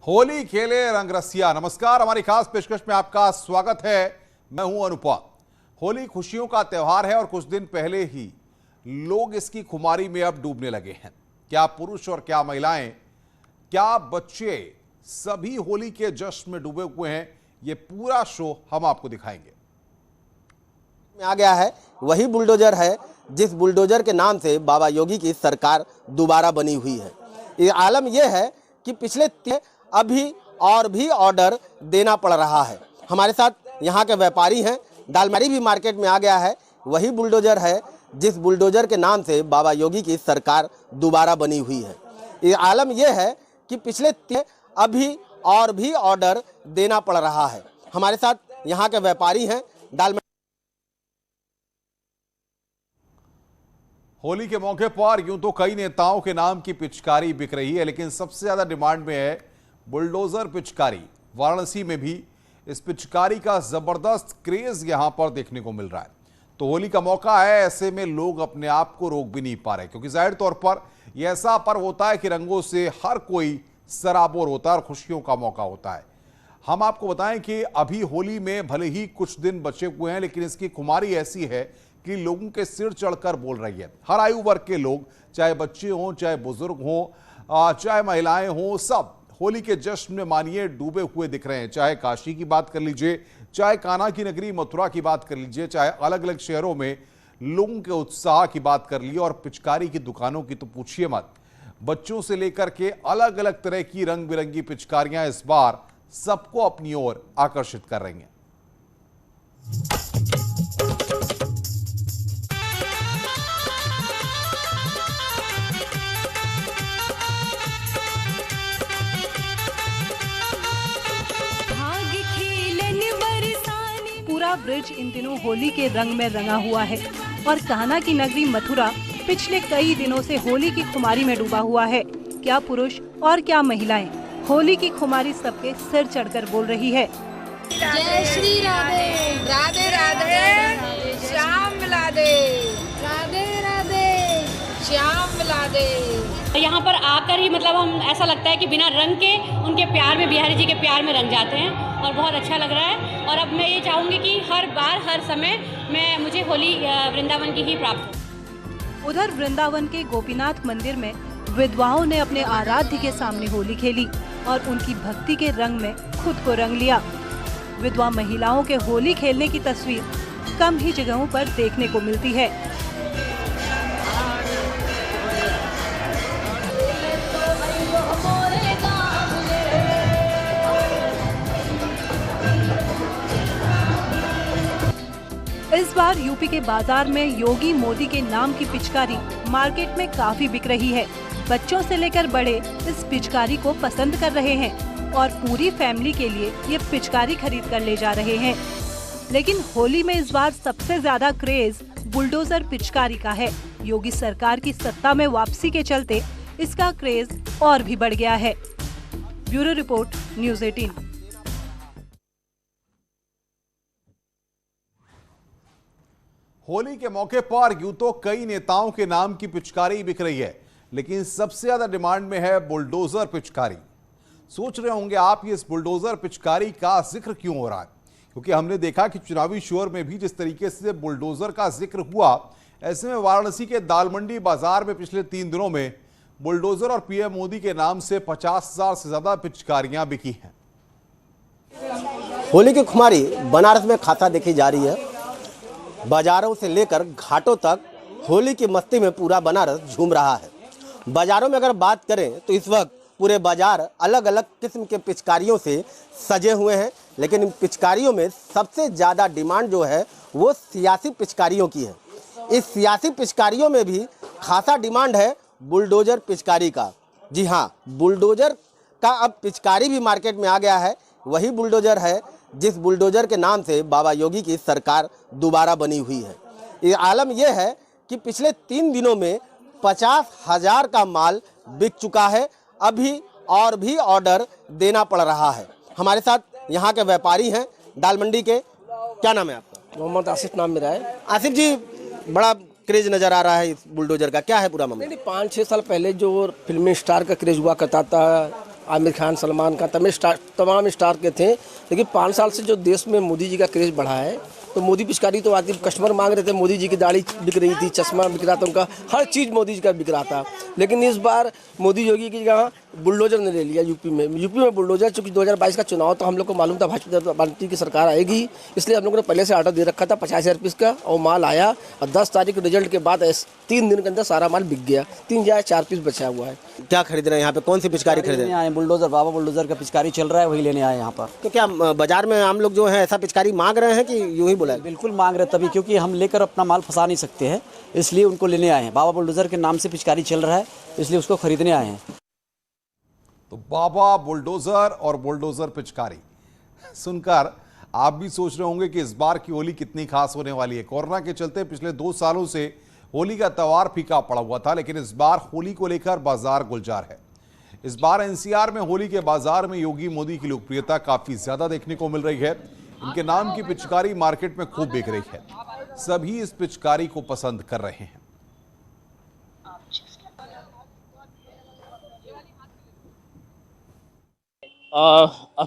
होली खेले रंग रसिया। नमस्कार, हमारी खास पेशकश में आपका स्वागत है। मैं हूं अनुपम। होली खुशियों का त्योहार है और कुछ दिन पहले ही लोग इसकी खुमारी में अब डूबने लगे हैं। क्या पुरुष और क्या महिलाएं, क्या बच्चे, सभी होली के जश्न में डूबे हुए हैं। ये पूरा शो हम आपको दिखाएंगे। आ गया है वही बुलडोजर है जिस बुलडोजर के नाम से बाबा योगी की सरकार दोबारा बनी हुई है। ये आलम यह है कि पिछले अभी और भी ऑर्डर देना पड़ रहा है। हमारे साथ यहाँ के व्यापारी हैं। दालमरी भी मार्केट में आ गया है वही बुलडोजर है जिस बुलडोजर के नाम से बाबा योगी की सरकार दोबारा बनी हुई है। ये आलम यह है कि पिछले अभी और भी ऑर्डर देना पड़ रहा है। हमारे साथ यहाँ के व्यापारी हैं। होली के मौके पर यूं तो कई नेताओं के नाम की पिचकारी बिक रही है, लेकिन सबसे ज्यादा डिमांड में है बुलडोजर पिचकारी। वाराणसी में भी इस पिचकारी का जबरदस्त क्रेज यहां पर देखने को मिल रहा है। तो होली का मौका है, ऐसे में लोग अपने आप को रोक भी नहीं पा रहे, क्योंकि जाहिर तौर पर यह ऐसा पर्व होता है कि रंगों से हर कोई सराबोर होता है और खुशियों का मौका होता है। हम आपको बताएं कि अभी होली में भले ही कुछ दिन बचे हुए हैं, लेकिन इसकी खुमारी ऐसी है कि लोगों के सिर चढ़कर बोल रही है। हर आयु वर्ग के लोग, चाहे बच्चे हों, चाहे बुजुर्ग हों, चाहे महिलाएं हों, सब होली के जश्न में मानिए डूबे हुए दिख रहे हैं। चाहे काशी की बात कर लीजिए, चाहे कान्हा की नगरी मथुरा की बात कर लीजिए, चाहे अलग अलग शहरों में लोगों के उत्साह की बात कर लीजिए, और पिचकारी की दुकानों की तो पूछिए मत। बच्चों से लेकर के अलग अलग तरह की रंग बिरंगी पिचकारियां इस बार सबको अपनी ओर आकर्षित कर रही हैं। पूरा ब्रिज इन दिनों होली के रंग में रंगा हुआ है और कान्हा की नगरी मथुरा पिछले कई दिनों से होली की खुमारी में डूबा हुआ है। क्या पुरुष और क्या महिलाएं, होली की खुमारी सबके सिर चढ़कर बोल रही है। जय श्री राधे राधे राधे श्याम मिला दे, राधे राधे श्याम मिला दे। यहाँ पर आकर ही मतलब हम ऐसा लगता है कि बिना रंग के उनके प्यार में, बिहारी जी के प्यार में रंग जाते हैं और बहुत अच्छा लग रहा है। और अब मैं ये चाहूँगी कि हर बार हर समय मुझे होली वृंदावन की ही प्राप्त हो। उधर वृंदावन के गोपीनाथ मंदिर में विधवाओं ने अपने आराध्य के सामने होली खेली और उनकी भक्ति के रंग में खुद को रंग लिया। विधवा महिलाओं के होली खेलने की तस्वीर कम ही जगहों पर देखने को मिलती है। इस बार यूपी के बाजार में योगी मोदी के नाम की पिचकारी मार्केट में काफी बिक रही है। बच्चों से लेकर बड़े इस पिचकारी को पसंद कर रहे हैं और पूरी फैमिली के लिए ये पिचकारी खरीद कर ले जा रहे हैं। लेकिन होली में इस बार सबसे ज्यादा क्रेज बुलडोजर पिचकारी का है। योगी सरकार की सत्ता में वापसी के चलते इसका क्रेज और भी बढ़ गया है। Bureau report, news 18। होली के मौके पर यूं तो कई नेताओं के नाम की पिचकारी बिक रही है, लेकिन सबसे ज्यादा डिमांड में है बुलडोजर पिचकारी। सोच रहे होंगे आप, ये इस बुलडोजर पिचकारी का जिक्र क्यों हो रहा है? क्योंकि हमने देखा कि चुनावी शोर में भी जिस तरीके से बुलडोजर का जिक्र हुआ, ऐसे में वाराणसी के दालमंडी बाजार में पिछले 3 दिनों में बुलडोजर और पीएम मोदी के नाम से 50,000 से ज्यादा पिचकारियां बिकी हैं। होली की खुमारी बनारस में खासा देखी जा रही है। बाजारों से लेकर घाटों तक होली की मस्ती में पूरा बनारस झूम रहा है। बाजारों में अगर बात करें तो इस वक्त पूरे बाजार अलग अलग किस्म के पिचकारियों से सजे हुए हैं, लेकिन इन पिचकारियों में सबसे ज़्यादा डिमांड जो है वो सियासी पिचकारियों की है। इस सियासी पिचकारियों में भी खासा डिमांड है बुलडोजर पिचकारी का। जी हाँ, बुलडोजर का अब पिचकारी भी मार्केट में आ गया है वही बुलडोजर है जिस बुलडोजर के नाम से बाबा योगी की सरकार दोबारा बनी हुई है। ये आलम यह है कि पिछले 3 दिनों में 50,000 का माल बिक चुका है। अभी और भी ऑर्डर देना पड़ रहा है। हमारे साथ यहाँ के व्यापारी हैं दालमंडी के। क्या नाम है आपका? मोहम्मद आसिफ नाम मेरा है। आसिफ जी, बड़ा क्रेज नजर आ रहा है इस बुलडोजर का, क्या है पूरा मामला? नहीं, 5-6 साल पहले जो फिल्मी स्टार का क्रेज हुआ करता था, आमिर खान, सलमान खान, तमाम स्टार के थे। लेकिन 5 साल से जो देश में मोदी जी का क्रेज़ बढ़ा है, तो मोदी पिचकारी तो आती कस्टमर मांग रहे थे। मोदी जी की दाढ़ी बिक रही थी, चश्मा बिक रहा था, उनका हर चीज़ मोदी जी का बिक रहा था। लेकिन इस बार मोदी योगी की जगह बुलडोजर ने ले लिया यूपी में बुलडोजर। चूँकि 2022 का चुनाव तो हम लोग को मालूम था भाजपा जनता पार्टी की सरकार आएगी, इसलिए हम लोगों ने पहले से ऑर्डर दे रखा था 50,000 पीस का, और माल आया। और 10 तारीख रिजल्ट के बाद 3 दिन के अंदर सारा माल बिक गया। 3 या 4 पीस बचा हुआ है। क्या खरीद रहे हैं यहाँ पे? कौन सी पिचकारी खरीद रहे हैं? बुलडोजर, बाबा बुलडोजर का पिचकारी चल रहा है, वही लेने आए यहाँ पर। तो क्या बाजार में हम लोग जो है ऐसा पिचकारी मांग रहे हैं कि यूं ही बोला? बिल्कुल मांग रहे तभी, क्योंकि हम लेकर अपना माल फंसा नहीं सकते हैं, इसलिए उनको लेने आए हैं। बाबा बुलडोजर के नाम से पिचकारी चल रहा है, इसलिए उसको खरीदने आए हैं। तो बाबा बुलडोजर और बुलडोजर पिचकारी सुनकर आप भी सोच रहे होंगे कि इस बार की होली कितनी खास होने वाली है। कोरोना के चलते पिछले 2 सालों से होली का त्योहार फीका पड़ा हुआ था, लेकिन इस बार होली को लेकर बाजार गुलजार है। इस बार एनसीआर में होली के बाजार में योगी मोदी की लोकप्रियता काफी ज्यादा देखने को मिल रही है। इनके नाम की पिचकारी मार्केट में खूब बिक रही है। सभी इस पिचकारी को पसंद कर रहे हैं।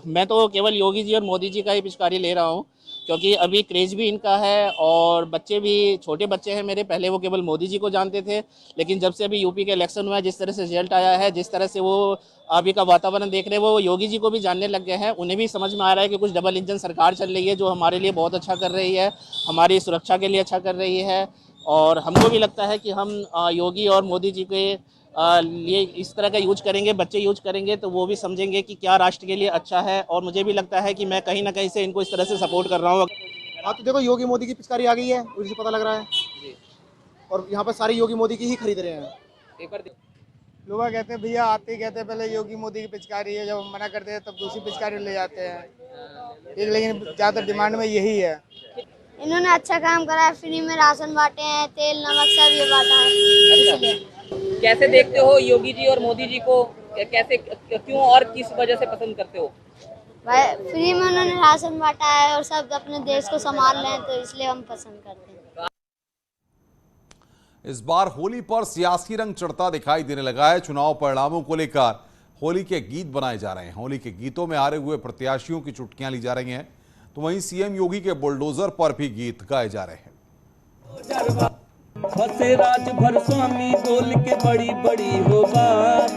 मैं तो केवल योगी जी और मोदी जी का ही पिचकारी ले रहा हूँ, क्योंकि अभी क्रेज़ भी इनका है और बच्चे भी, छोटे बच्चे हैं मेरे, पहले वो केवल मोदी जी को जानते थे, लेकिन जब से अभी यूपी के इलेक्शन हुआ है, जिस तरह से रिजल्ट आया है, जिस तरह से वो अभी का वातावरण देख रहे हैं, वो योगी जी को भी जानने लग गए हैं। उन्हें भी समझ में आ रहा है कि कुछ डबल इंजन सरकार चल रही है, जो हमारे लिए बहुत अच्छा कर रही है, हमारी सुरक्षा के लिए अच्छा कर रही है। और हमको भी लगता है कि हम योगी और मोदी जी के लिए इस तरह का यूज करेंगे, बच्चे यूज करेंगे, तो वो भी समझेंगे कि क्या राष्ट्र के लिए अच्छा है। और मुझे भी लगता है कि मैं कहीं ना कहीं से इनको इस तरह से सपोर्ट कर रहा हूँ। हाँ, तो देखो योगी मोदी की पिचकारी आ गई है, उसी से पता लग रहा है जी। और यहाँ पर सारे योगी मोदी की ही खरीद रहे हैं। पेपर लोग कहते हैं भैया, आते ही कहते हैं पहले योगी मोदी की पिचकारी है, जब हम मना करते हैं तब दूसरी पिचकारी ले जाते हैं। लेकिन ज़्यादातर डिमांड में यही है। इन्होंने अच्छा काम करा है, फ्री में राशन बांटे हैं, तेल नमक सब ये बांटा है। कैसे देखते हो योगी जी और मोदी जी को? कैसे, क्यों और किस वजह से पसंद करते हो? भाई फ्री में उन्होंने राशन बांटा है और सब अपने देश को संभाल रहे हैं, तो इसलिए हम पसंद करते हैं। इस बार होली पर सियासी रंग चढ़ता दिखाई देने लगा है। चुनाव परिणामों को लेकर होली के गीत बनाए जा रहे हैं। होली के गीतों में हारे हुए प्रत्याशियों की चुटकियां ली जा रही हैं, तो वहीं सीएम योगी के बुलडोजर पर भी गीत गाए जा रहे हैं। हसे राज भर स्वामी बोल के बड़ी बड़ी हो बात,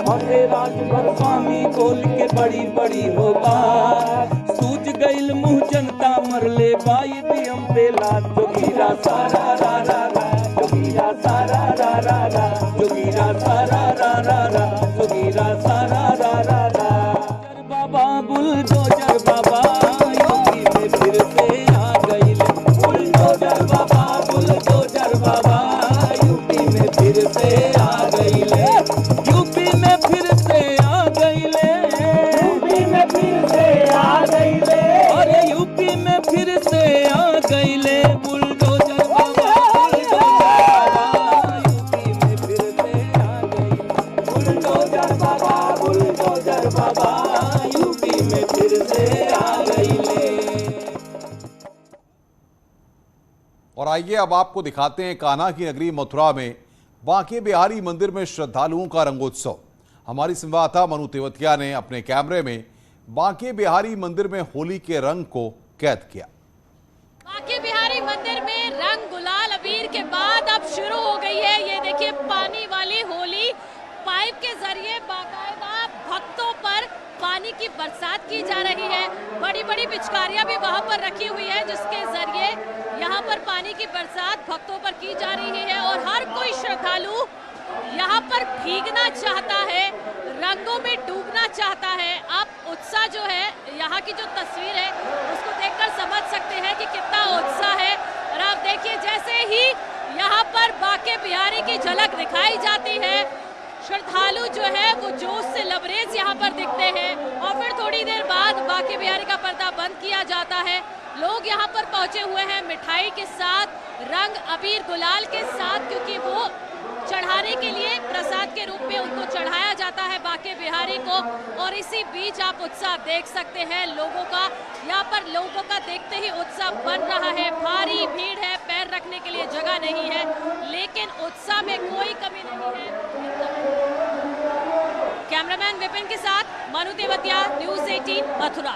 हसे राज भर स्वामी बोल के बड़ी बड़ी हो बात। सूझ गईल मुँह जनता मरले बाई दियम पेला, जोगीरा सारा रा रा रा, जोगीरा सारा रा रा रा, जोगीरा सारा रा रा रा, जोगीरा सारा रा रा रा। बाबा बुलडोजर बाबा योगी में फिर से आ गई, बुलडोजर बाबा, बुलडोजर बाबा यूपी में फिर से आ गई ले, यूपी में फिर से आ गई ले, यूपी में फिर से आ गई ले, अरे यूपी में फिर से आ गई ले, बुलडोजर बाबा, बुलडोजर बाबा यूपी में फिर से आ गई, बुलडोजर बाबा, बुलडोजर बाबा यूपी में फिर से आ गई ले। और आइए अब आपको दिखाते हैं कान्हा की नगरी मथुरा में बांके बिहारी मंदिर में श्रद्धालुओं का रंगोत्सव। हमारी संवाददाता मनु तेवतिया ने अपने कैमरे में बांके बिहारी मंदिर में होली के रंग को कैद किया। बांके बिहारी मंदिर में रंग गुलाल अबीर के बाद अब शुरू हो गई है। ये देखिए पानी वाली होली, पाइप के जरिए बाकायदा भक्तों पर पानी की बरसात की जा रही है। बड़ी बड़ी पिचकारियां भी वहां पर रखी हुई है, जिसके जरिए यहाँ पर पानी की बरसात भक्तों पर की जा रही है। और हर कोई श्रद्धालु यहाँ पर भीगना चाहता है, रंगों में डूबना चाहता है। आप उत्साह जो है, यहाँ की जो तस्वीर है उसको देखकर समझ सकते हैं कि कितना उत्साह है। और आप देखिए जैसे ही यहाँ पर बांके बिहारी की झलक दिखाई जाती है, श्रद्धालु जो है वो जोश से लबरेज यहाँ पर दिखते हैं। और फिर थोड़ी देर बाद बांके बिहारी का पर्दा बंद किया जाता है। लोग यहाँ पर पहुंचे हुए हैं मिठाई के साथ, रंग अबीर गुलाल के साथ, क्योंकि वो चढ़ाने के लिए प्रसाद के रूप में उनको चढ़ाया जाता है बांके बिहारी को। और इसी बीच आप उत्साह देख सकते हैं लोगों का। यहाँ पर लोगों का देखते ही उत्साह बन रहा है। भारी भीड़ है, पैर रखने के लिए जगह नहीं है, लेकिन उत्साह में कोई कमी नहीं है। कैमरामैन विपिन के साथ मनु तेवतिया, न्यूज़ 18 मथुरा।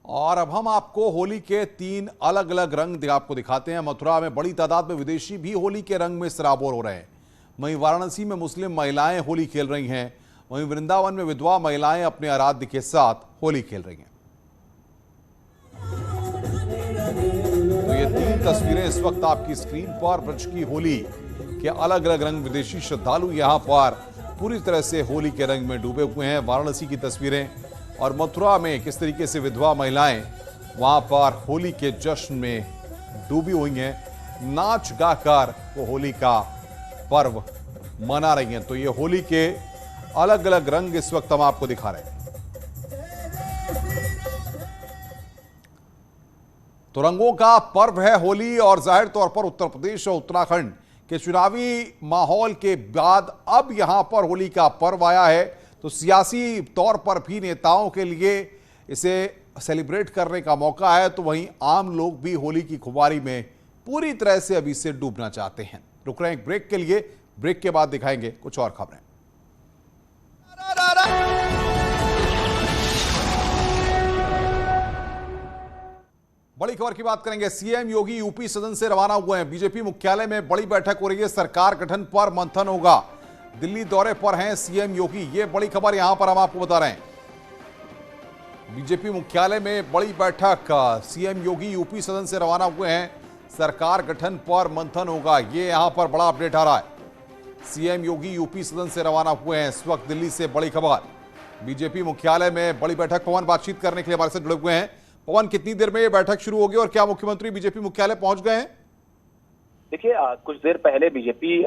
और अब हम आपको होली के 3 अलग अलग रंग आपको दिखाते हैं। मथुरा में बड़ी तादाद में विदेशी भी होली के रंग में सराबोर हो रहे हैं। वहीं वाराणसी में मुस्लिम महिलाएं होली खेल रही हैं। वहीं वृंदावन में विधवा महिलाएं अपने आराध्य के साथ होली खेल रही हैं। तो ये 3 तस्वीरें इस वक्त आपकी स्क्रीन पर। ब्रज की होली के अलग अलग रंग, विदेशी श्रद्धालु यहां पर पूरी तरह से होली के रंग में डूबे हुए हैं। वाराणसी की तस्वीरें और मथुरा में किस तरीके से विधवा महिलाएं वहां पर होली के जश्न में डूबी हुई हैं, नाच गाकर वो होली का पर्व मना रही हैं। तो ये होली के अलग अलग रंग इस वक्त हम आपको दिखा रहे हैं। तो रंगों का पर्व है होली और जाहिर तौर पर उत्तर प्रदेश और उत्तराखंड के चुनावी माहौल के बाद अब यहां पर होली का पर्व आया है। तो सियासी तौर पर भी नेताओं के लिए इसे सेलिब्रेट करने का मौका है। तो वहीं आम लोग भी होली की खुमारी में पूरी तरह से अभी से डूबना चाहते हैं। रुक रहे हैं एक ब्रेक के लिए। ब्रेक के बाद दिखाएंगे कुछ और खबरें। बड़ी खबर की बात करेंगे। सीएम योगी यूपी सदन से रवाना हुए हैं। बीजेपी मुख्यालय में बड़ी बैठक हो रही है। सरकार गठन पर मंथन होगा। दिल्ली दौरे पर हैं सीएम योगी। ये बड़ी खबर यहां पर हम आपको बता रहे हैं। बीजेपी मुख्यालय में बड़ी बैठक, सीएम योगी यूपी सदन से रवाना हुए हैं। सरकार गठन पर मंथन होगा, ये यहां पर बड़ा अपडेट आ रहा है। सीएम योगी यूपी सदन से रवाना हुए हैं। इस वक्त दिल्ली से बड़ी खबर। बीजेपी मुख्यालय में बड़ी बैठक। पवन बातचीत करने के लिए हमारे साथ जुड़े हुए हैं। पवन, कितनी देर में ये बैठक शुरू होगी और क्या मुख्यमंत्री बीजेपी मुख्यालय पहुंच गए हैं? देखिए, कुछ देर पहले बीजेपी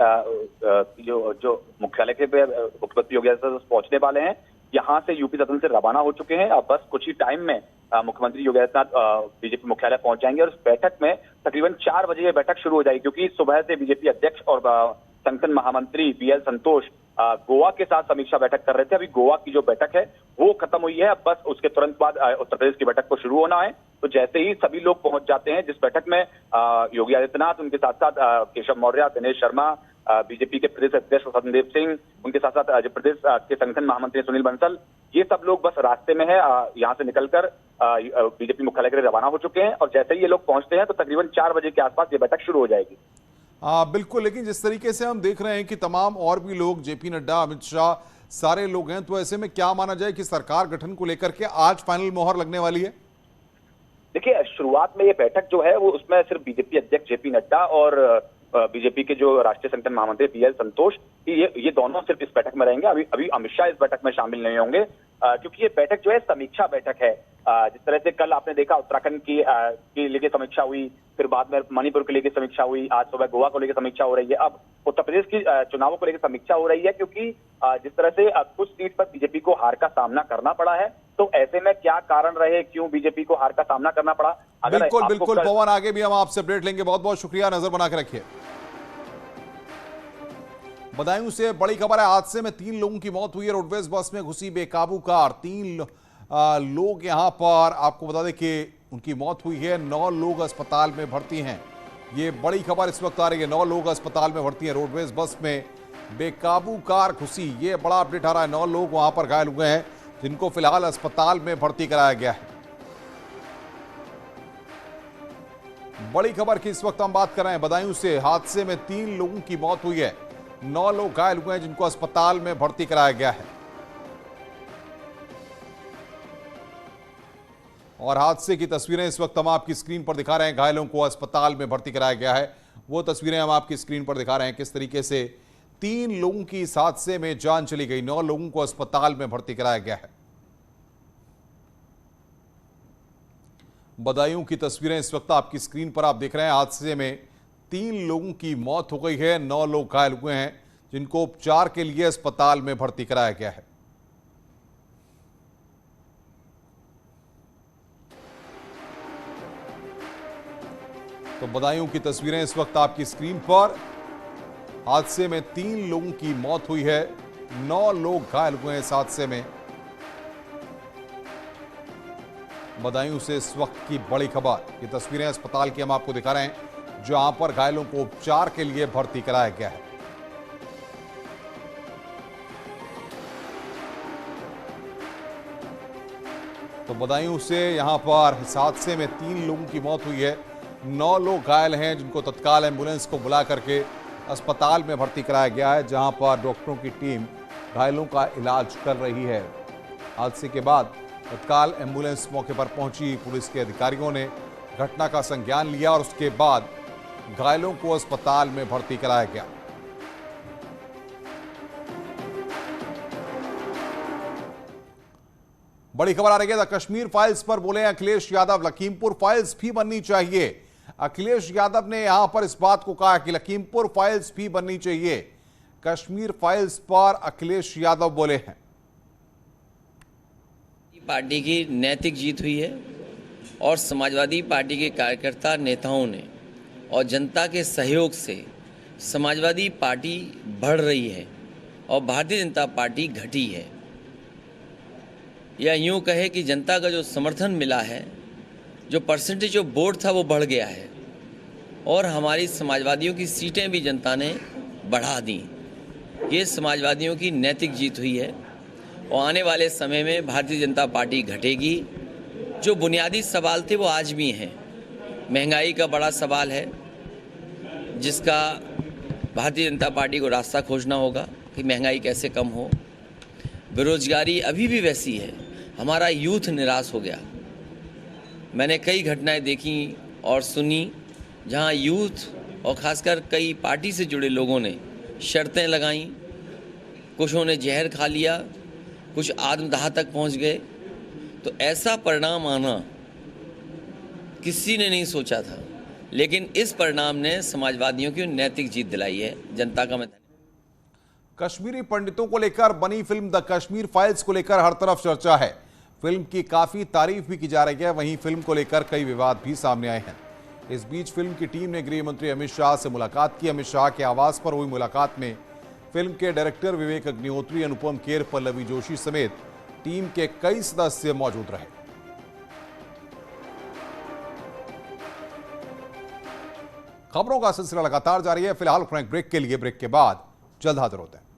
जो मुख्यालय के मुख्यमंत्री योगी आदित्यनाथ पहुंचने वाले हैं। यहाँ से यूपी सदन से रवाना हो चुके हैं। अब बस कुछ ही टाइम में मुख्यमंत्री योगी आदित्यनाथ बीजेपी मुख्यालय पहुंच जाएंगे और इस बैठक में तकरीबन 4 बजे ये बैठक शुरू हो जाएगी, क्योंकि सुबह से बीजेपी अध्यक्ष और संगठन महामंत्री बीएल संतोष गोवा के साथ समीक्षा बैठक कर रहे थे। अभी गोवा की जो बैठक है वो खत्म हुई है। अब बस उसके तुरंत बाद उत्तर प्रदेश की बैठक को शुरू होना है। तो जैसे ही सभी लोग पहुंच जाते हैं जिस बैठक में योगी आदित्यनाथ, उनके साथ साथ केशव मौर्य, दिनेश शर्मा, बीजेपी के प्रदेश अध्यक्ष संदीप सिंह, उनके साथ साथ प्रदेश के संगठन महामंत्री सुनील बंसल, ये सब लोग बस रास्ते में है। यहाँ से निकलकर बीजेपी मुख्यालय के लिए रवाना हो चुके हैं और जैसे ही ये लोग पहुंचते हैं तो तकरीबन 4 बजे के आसपास ये बैठक शुरू हो जाएगी। बिल्कुल, लेकिन जिस तरीके से हम देख रहे हैं कि तमाम और भी लोग, जेपी नड्डा, अमित शाह, सारे लोग हैं, तो ऐसे में क्या माना जाए कि सरकार गठन को लेकर के आज फाइनल मोहर लगने वाली है? देखिए, शुरुआत में ये बैठक जो है वो उसमें सिर्फ बीजेपी अध्यक्ष जेपी नड्डा और बीजेपी के जो राष्ट्रीय संगठन महामंत्री बीएल संतोष, ये दोनों सिर्फ इस बैठक में रहेंगे। अभी अमित शाह इस बैठक में शामिल नहीं होंगे, क्योंकि ये बैठक जो है समीक्षा बैठक है। जिस तरह से कल आपने देखा उत्तराखंड की लेके समीक्षा हुई, फिर बाद में मणिपुर के लेके समीक्षा हुई, आज सुबह गोवा को लेकर समीक्षा हो रही है, अब उत्तर प्रदेश की चुनावों को लेकर समीक्षा हो रही है। क्योंकि जिस तरह से कुछ सीट पर बीजेपी को हार का सामना करना पड़ा है, तो ऐसे में क्या कारण रहे, क्यों बीजेपी को हार का सामना करना पड़ा। बिल्कुल पवन, आगे भी हम आपसे अपडेट लेंगे। बहुत बहुत शुक्रिया, नजर बना के रखिए। बदायूं से बड़ी खबर है। हादसे में 3 लोगों की मौत हुई है। रोडवेज बस में घुसी बेकाबू कार। 3 लोग यहां पर, आपको बता दें कि उनकी मौत हुई है। 9 लोग अस्पताल में भर्ती हैं। ये बड़ी खबर इस वक्त आ रही है। 9 लोग अस्पताल में भर्ती हैं। रोडवेज बस में बेकाबू कार घुसी, ये बड़ा अपडेट आ रहा है। 9 लोग वहां पर घायल हुए हैं, जिनको फिलहाल अस्पताल में भर्ती कराया गया है। बड़ी खबर की इस वक्त हम बात कर रहे हैं। बदायूं से हादसे में 3 लोगों की मौत हुई है। 9 लोग घायल हुए हैं, जिनको अस्पताल में भर्ती कराया गया है। और हादसे की तस्वीरें इस वक्त हम आपकी स्क्रीन पर दिखा रहे हैं। घायलों को अस्पताल में भर्ती कराया गया है, वो तस्वीरें हम आपकी स्क्रीन पर दिखा रहे हैं। किस तरीके से 3 लोगों की इस हादसे में जान चली गई। 9 लोगों को अस्पताल में भर्ती कराया गया है। बदायूं की तस्वीरें इस वक्त आपकी स्क्रीन पर आप देख रहे हैं। हादसे में 3 लोगों की मौत हो गई है। 9 लोग घायल हुए हैं, जिनको उपचार के लिए अस्पताल में भर्ती कराया गया है। तो बदायूं की तस्वीरें इस वक्त आपकी स्क्रीन पर। हादसे में 3 लोगों की मौत हुई है। 9 लोग घायल हुए हैं इस हादसे में। बदायूं से इस वक्त की बड़ी खबर। ये तस्वीरें अस्पताल की हम आपको दिखा रहे हैं, जहां पर घायलों को उपचार के लिए भर्ती कराया गया है। तो बदायूं से यहां पर इस हादसे में 3 लोगों की मौत हुई है, 9 लोग घायल हैं जिनको तत्काल एम्बुलेंस को बुला करके अस्पताल में भर्ती कराया गया है, जहां पर डॉक्टरों की टीम घायलों का इलाज कर रही है। हादसे के बाद तत्काल एम्बुलेंस मौके पर पहुंची। पुलिस के अधिकारियों ने घटना का संज्ञान लिया और उसके बाद घायलों को अस्पताल में भर्ती कराया गया। बड़ी खबर आ रही है द कश्मीर फाइल्स पर बोले अखिलेश यादव, लखीमपुर फाइल्स भी बननी चाहिए। अखिलेश यादव ने यहां पर इस बात को कहा कि लखीमपुर फाइल्स भी बननी चाहिए। कश्मीर फाइल्स पर अखिलेश यादव बोले हैं, पार्टी की नैतिक जीत हुई है और समाजवादी पार्टी के कार्यकर्ता नेताओं ने और जनता के सहयोग से समाजवादी पार्टी बढ़ रही है और भारतीय जनता पार्टी घटी है। या यूं कहे कि जनता का जो समर्थन मिला है, जो परसेंटेज ऑफ वोट था वो बढ़ गया है और हमारी समाजवादियों की सीटें भी जनता ने बढ़ा दी। ये समाजवादियों की नैतिक जीत हुई है और आने वाले समय में भारतीय जनता पार्टी घटेगी। जो बुनियादी सवाल थे वो आज भी हैं। महंगाई का बड़ा सवाल है जिसका भारतीय जनता पार्टी को रास्ता खोजना होगा कि महंगाई कैसे कम हो। बेरोजगारी अभी भी वैसी है, हमारा यूथ निराश हो गया। मैंने कई घटनाएं देखी और सुनी जहां यूथ और खासकर कई पार्टी से जुड़े लोगों ने शर्तें लगाईं, कुछों ने जहर खा लिया, कुछ आत्मदाह तक पहुंच गए। तो ऐसा परिणाम आना किसी ने नहीं सोचा था, लेकिन इस परिणाम ने समाजवादियों की नैतिक जीत दिलाई है। जनता का मैं कश्मीरी पंडितों को लेकर बनी फिल्म द कश्मीर फाइल्स को लेकर हर तरफ चर्चा है। फिल्म की काफी तारीफ भी की जा रही है, वहीं फिल्म को लेकर कई विवाद भी सामने आए हैं। इस बीच फिल्म की टीम ने गृह मंत्री अमित शाह से मुलाकात की। अमित शाह के आवास पर हुई मुलाकात में फिल्म के डायरेक्टर विवेक अग्निहोत्री, अनुपम खेर, पल्लवी जोशी समेत टीम के कई सदस्य मौजूद रहे। खबरों का सिलसिला लगातार जारी है। फिलहाल ब्रेक के लिए, ब्रेक के बाद जल्द हाजिर होते हैं।